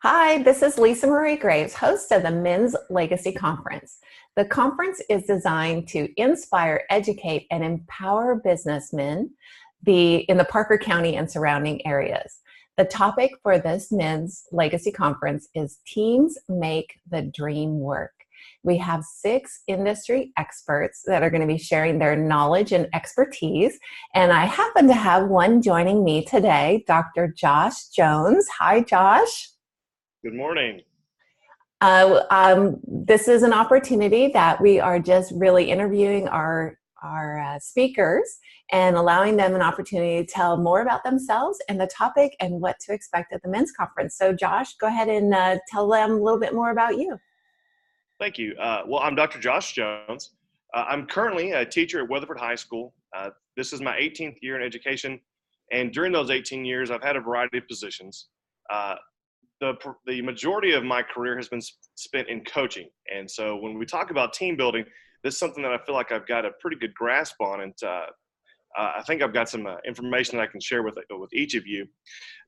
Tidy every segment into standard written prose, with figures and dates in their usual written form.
Hi, this is Lisa Marie Graves, host of the Men's Legacy Conference. The conference is designed to inspire, educate, and empower businessmen in the Parker County and surrounding areas. The topic for this Men's Legacy Conference is Teams Make the Dream Work. We have 6 industry experts that are going to be sharing their knowledge and expertise. And I happen to have one joining me today, Dr. Josh Jones. Hi, Josh. Good morning. This is an opportunity that we are just really interviewing our speakers and allowing them an opportunity to tell more about themselves and the topic and what to expect at the men's conference. So Josh, go ahead and tell them a little bit more about you. Thank you. Well, I'm Dr. Josh Jones. I'm currently a teacher at Weatherford High School. This is my 18th year in education, and during those 18 years, I've had a variety of positions. The majority of my career has been spent in coaching. And so when we talk about team building, this is something that I feel like I've got a pretty good grasp on. And I think I've got some information that I can share with each of you.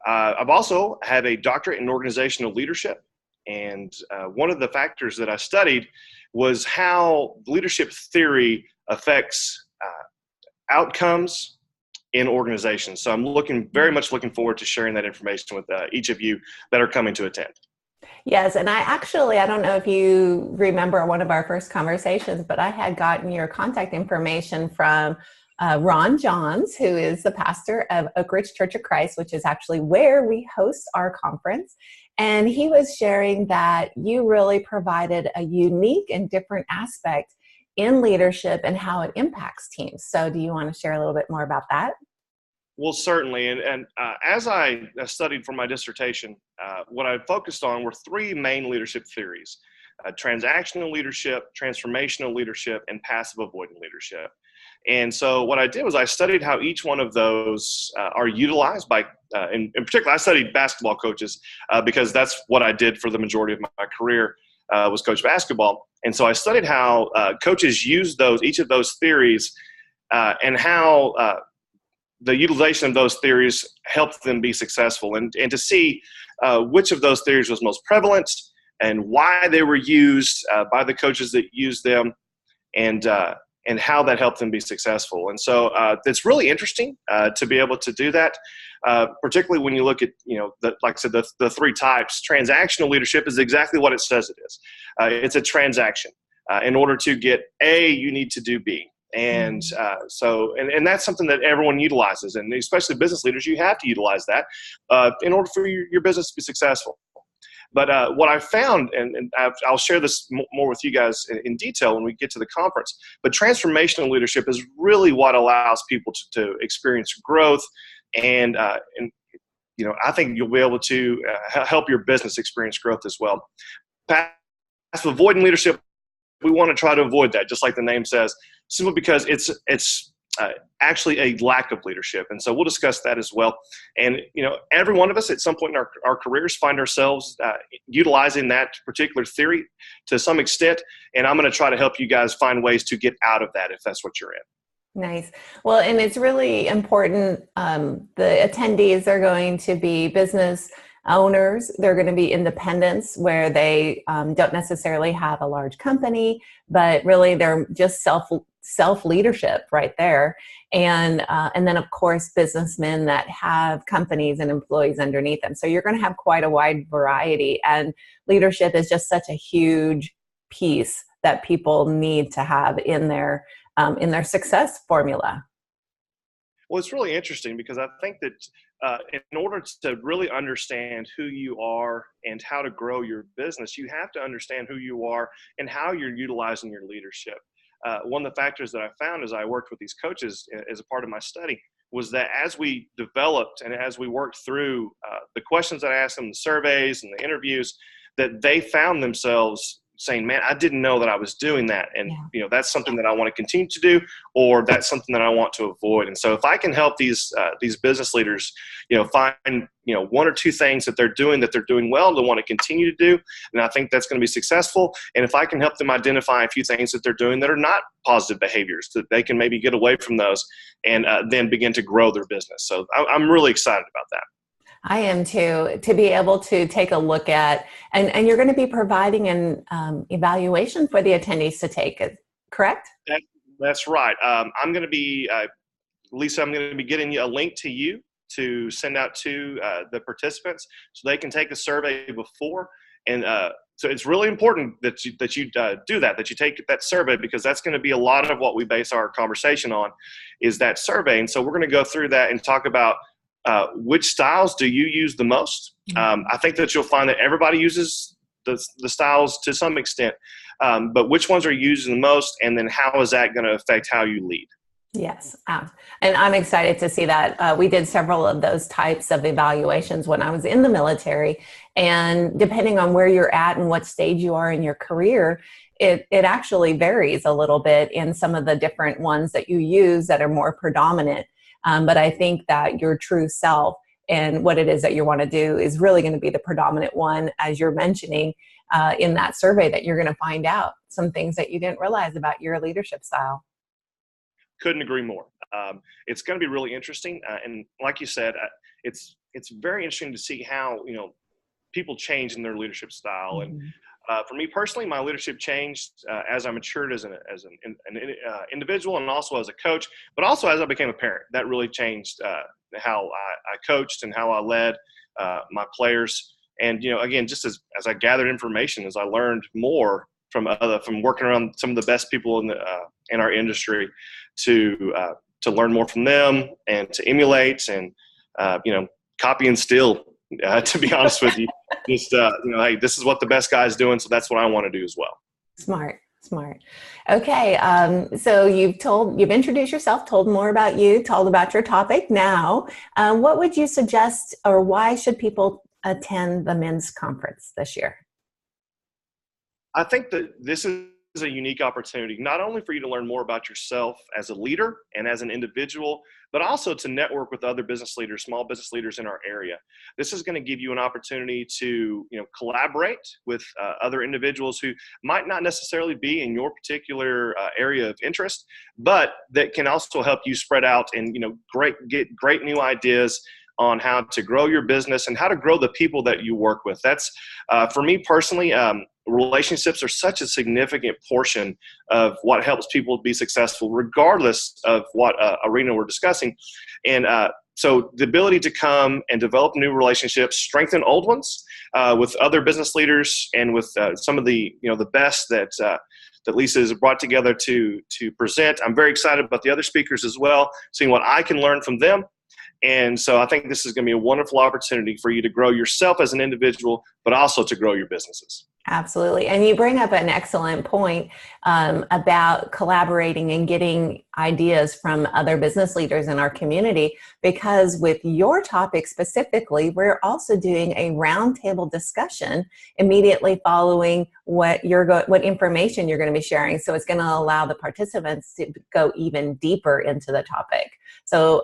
I've also had a doctorate in organizational leadership. And one of the factors that I studied was how leadership theory affects outcomes in organizations. So I'm very much looking forward to sharing that information with each of you that are coming to attend. Yes, and I don't know if you remember one of our first conversations, but I had gotten your contact information from Ron Johns, who is the pastor of Oak Ridge Church of Christ, which is actually where we host our conference. And he was sharing that you really provided a unique and different aspect in leadership and how it impacts teams. So do you want to share a little bit more about that? Well, certainly. And as I studied for my dissertation, what I focused on were 3 main leadership theories: transactional leadership, transformational leadership, and passive avoidant leadership. And so what I did was I studied how each one of those are utilized by, in particular, I studied basketball coaches because that's what I did for the majority of my career, was coach basketball. And so I studied how coaches use each of those theories and how the utilization of those theories helped them be successful, and to see which of those theories was most prevalent and why they were used by the coaches that used them, and how that helped them be successful. And so it's really interesting to be able to do that, particularly when you look at, like I said, the 3 types. Transactional leadership is exactly what it says it is. It's a transaction. In order to get A, you need to do B. And and that's something that everyone utilizes, and especially business leaders, you have to utilize that in order for your business to be successful. But what I found, and I'll share this more with you guys in detail when we get to the conference, but transformational leadership is really what allows people to experience growth, and I think you'll be able to help your business experience growth as well. Passive avoidant leadership, we want to try to avoid that, just like the name says, simply because it's actually a lack of leadership. And so we'll discuss that as well. And, every one of us at some point in our careers find ourselves utilizing that particular theory to some extent. And I'm going to try to help you guys find ways to get out of that if that's what you're in. Nice. Well, and it's really important. The attendees are going to be business owners. They're going to be independents where they don't necessarily have a large company, but really they're just self leadership right there. And then of course, businessmen that have companies and employees underneath them. So you're going to have quite a wide variety, and leadership is just such a huge piece that people need to have in their success formula. Well, it's really interesting because I think that in order to really understand who you are and how to grow your business, you have to understand who you are and how you're utilizing your leadership. One of the factors that I found as I worked with these coaches as a part of my study was that as we developed and as we worked through the questions that I asked them, the surveys and the interviews, that they found themselves saying, man, I didn't know that I was doing that. And, that's something that I want to continue to do, or that's something that I want to avoid. And so if I can help these business leaders, find, 1 or 2 things that they're doing well, they want to continue to do, and I think that's going to be successful. And if I can help them identify a few things that they're doing that are not positive behaviors, that they can maybe get away from those and then begin to grow their business. So I'm really excited about that. I am too, to be able to take a look at, and you're going to be providing an evaluation for the attendees to take, correct? That, that's right. I'm going to be, Lisa, I'm going to be getting you a link to you to send out to the participants so they can take a survey before. And so it's really important that you do that you take that survey, because that's going to be a lot of what we base our conversation on, is that survey. And so we're going to go through that and talk about which styles do you use the most. I think that you'll find that everybody uses the styles to some extent, but which ones are you using the most, and then how is that going to affect how you lead? Yes. And I'm excited to see that. We did several of those types of evaluations when I was in the military. And depending on where you're at and what stage you are in your career, it actually varies a little bit in some of the different ones that you use that are more predominant. But I think that your true self and what it is that you want to do is really going to be the predominant one, as you're mentioning in that survey, that you're going to find out some things that you didn't realize about your leadership style. Couldn't agree more. It's going to be really interesting, and like you said, it's very interesting to see how people change in their leadership style. Mm-hmm. And for me personally, my leadership changed as I matured as an individual, and also as a coach, but also as I became a parent. That really changed how I coached and how I led my players. And again, just as I gathered information, as I learned more from working around some of the best people in our industry, to learn more from them and to emulate and copy and steal. To be honest with you, just hey, this is what the best guy's doing, so that's what I want to do as well. Smart. Okay, so you've introduced yourself, told more about you, told about your topic. Now, what would you suggest, or why should people attend the men's conference this year? I think that this is a unique opportunity, not only for you to learn more about yourself as a leader and as an individual, but also to network with other business leaders, small business leaders in our area. This is going to give you an opportunity to collaborate with other individuals who might not necessarily be in your particular area of interest, but that can also help you spread out and get great new ideas on how to grow your business and how to grow the people that you work with. That's for me personally. Relationships are such a significant portion of what helps people be successful, regardless of what arena we're discussing. And so the ability to come and develop new relationships, strengthen old ones with other business leaders, and with some of the the best that Lisa has brought together to present. I'm very excited about the other speakers as well, seeing what I can learn from them. And so I think this is going to be a wonderful opportunity for you to grow yourself as an individual, but also to grow your businesses. Absolutely. And you bring up an excellent point about collaborating and getting ideas from other business leaders in our community, because with your topic specifically, we're also doing a roundtable discussion immediately following what information you're going to be sharing. So it's going to allow the participants to go even deeper into the topic. So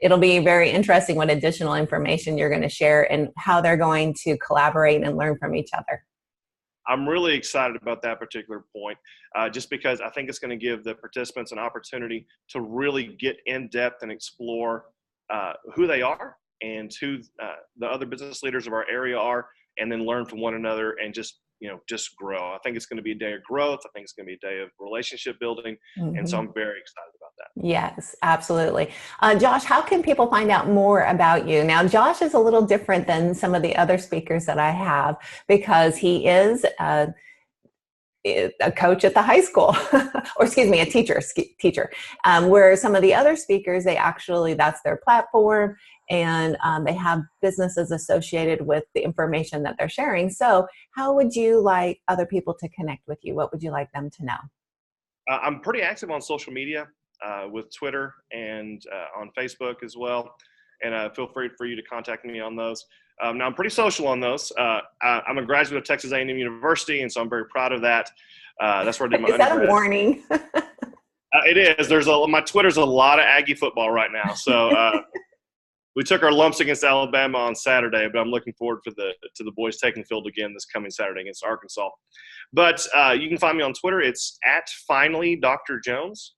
it'll be very interesting what additional information you're going to share and how they're going to collaborate and learn from each other. I'm really excited about that particular point, just because I think it's going to give the participants an opportunity to really get in depth and explore who they are and who the other business leaders of our area are, and then learn from one another and just grow. I think it's going to be a day of growth. I think it's going to be a day of relationship building. Mm-hmm. And so I'm very excited about that. Yes, absolutely. Josh, how can people find out more about you? Now, Josh is a little different than some of the other speakers that I have, because he is a coach at the high school, or excuse me, a teacher, where some of the other speakers, that's their platform, and they have businesses associated with the information that they're sharing. So how would you like other people to connect with you? What would you like them to know? I'm pretty active on social media with Twitter and on Facebook as well. And feel free for you to contact me on those. Now, I'm pretty social on those. I'm a graduate of Texas A&M University, and so I'm very proud of that. That's where I did my undergrad. Is that a warning? It is. My Twitter's a lot of Aggie football right now. So we took our lumps against Alabama on Saturday, but I'm looking forward to the boys taking the field again this coming Saturday against Arkansas. But you can find me on Twitter. It's @FinallyDrJones.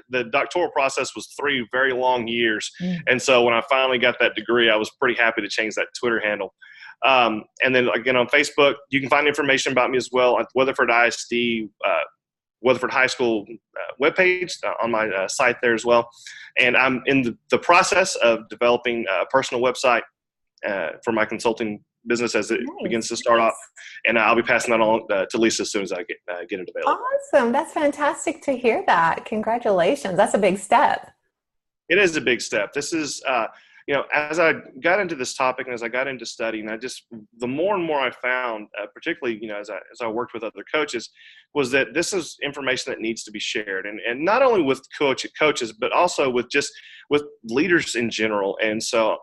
the doctoral process was 3 very long years. Mm. And so when I finally got that degree, I was pretty happy to change that Twitter handle. And then again, on Facebook, you can find information about me as well at Weatherford ISD, Weatherford High School webpage on my site there as well. And I'm in the process of developing a personal website for my consulting business as it begins to start off. And I'll be passing that on to Lisa as soon as I get it available. Awesome. That's fantastic to hear that. Congratulations. That's a big step. It is a big step. This is, as I got into this topic and as I got into studying, the more and more I found, particularly, as I worked with other coaches, was that this is information that needs to be shared, and not only with coaches, but also with leaders in general. And so,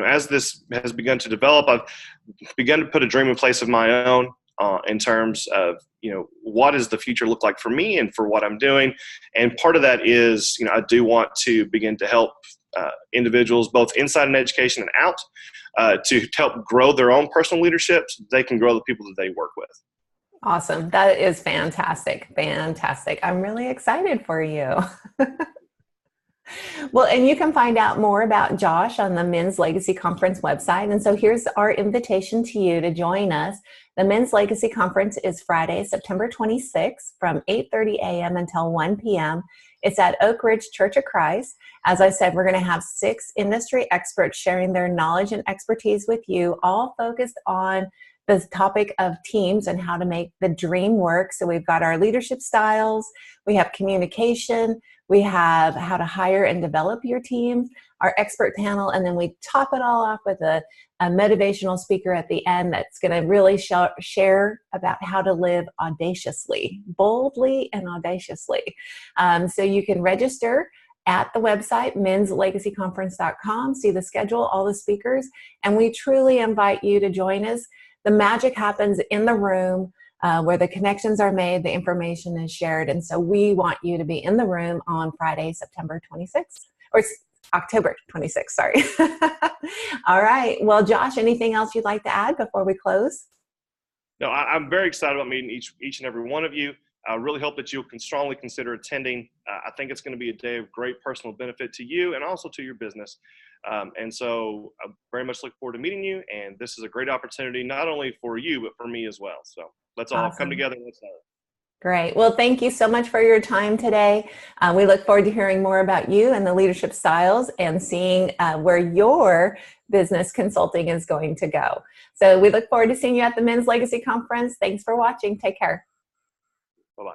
as this has begun to develop, I've begun to put a dream in place of my own in terms of, what does the future look like for me and for what I'm doing. And part of that is, I do want to begin to help individuals both inside in education and out to help grow their own personal leadership so they can grow the people that they work with. Awesome. That is fantastic. Fantastic. I'm really excited for you. Well, and you can find out more about Josh on the Men's Legacy Conference website. And so here's our invitation to you to join us. The Men's Legacy Conference is Friday, September 26th from 8:30 a.m. until 1 p.m. It's at Oak Ridge Church of Christ. As I said, we're going to have 6 industry experts sharing their knowledge and expertise with you, all focused on the topic of teams and how to make the dream work. So we've got our leadership styles, we have communication, we have how to hire and develop your team, our expert panel, and then we top it all off with a motivational speaker at the end that's going to really share about how to live audaciously, boldly and audaciously. So you can register at the website, menslegacyconference.com, see the schedule, all the speakers, and we truly invite you to join us. The magic happens in the room where the connections are made, the information is shared. And so we want you to be in the room on Friday, September 26th, or October 26th, sorry. All right. Well, Josh, anything else you'd like to add before we close? No, I'm very excited about meeting each and every one of you. I really hope that you can strongly consider attending. I think it's going to be a day of great personal benefit to you and also to your business. And so I very much look forward to meeting you. And this is a great opportunity, not only for you, but for me as well. So let's all come together and let's start. Great. Well, thank you so much for your time today. We look forward to hearing more about you and the leadership styles and seeing where your business consulting is going to go. So we look forward to seeing you at the Men's Legacy Conference. Thanks for watching. Take care. Bye-bye.